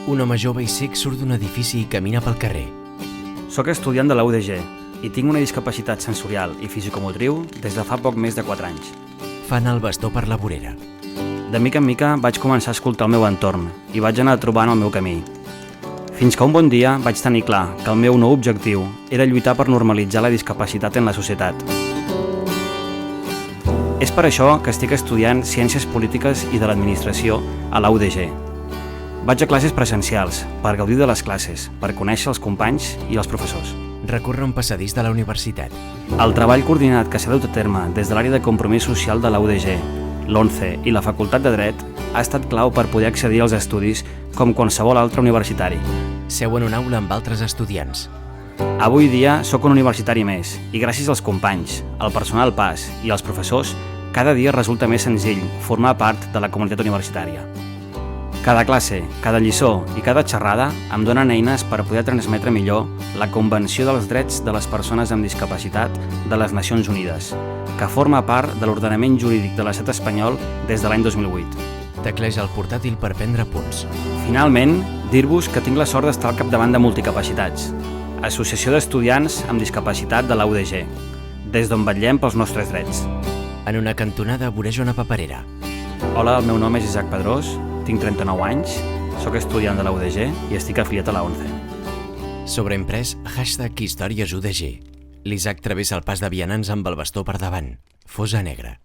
Un home jove i cec surt d'un edifici i camina pel carrer. Soc estudiant de la UDG i tinc una discapacitat sensorial i fisicomotriu des de fa poc més de 4 anys. Fa anar el bastó per la vorera. De mica en mica vaig començar a escoltar el meu entorn i vaig anar trobant el meu camí. Fins que un bon dia vaig tenir clar que el meu nou objectiu era lluitar per normalitzar la discapacitat en la societat. És per això que estic estudiant Ciències Polítiques i de l'Administració a la UDG. Vaig a classes presencials, per gaudir de les classes, per conèixer els companys i els professors. Recorre un passadís de la universitat. El treball coordinat que s'ha dut a terme des de l'àrea de compromís social de la UDG, l'ONCE i la Facultat de Dret ha estat clau per poder accedir als estudis com qualsevol altre universitari. Seu en una aula amb altres estudiants. Avui dia sóc un universitari més i gràcies als companys, al personal PAS i als professors, cada dia resulta més senzill formar part de la comunitat universitària. Cada classe, cada lliçó i cada xerrada em donen eines per poder transmetre millor la Convenció dels Drets de les Persones amb Discapacitat de les Nacions Unides, que forma part de l'ordenament jurídic de l'estat espanyol des de l'any 2008. Tecleja el portàtil per prendre punts. Finalment, dir-vos que tinc la sort d'estar al capdavant de Multicapacitats, Associació d'Estudiants amb Discapacitat de la UDG, des d'on vetllem pels nostres drets. En una cantonada voreja una paperera. Hola, el meu nom és Isaac Pedrós, tinc 39 anys, sóc estudiant de la UDG i estic afiliat a la ONCE. Sobreimprès #HistòriesUDG. L'Isaac travessa el pas de vianants amb el bastó per davant. Fosa negra.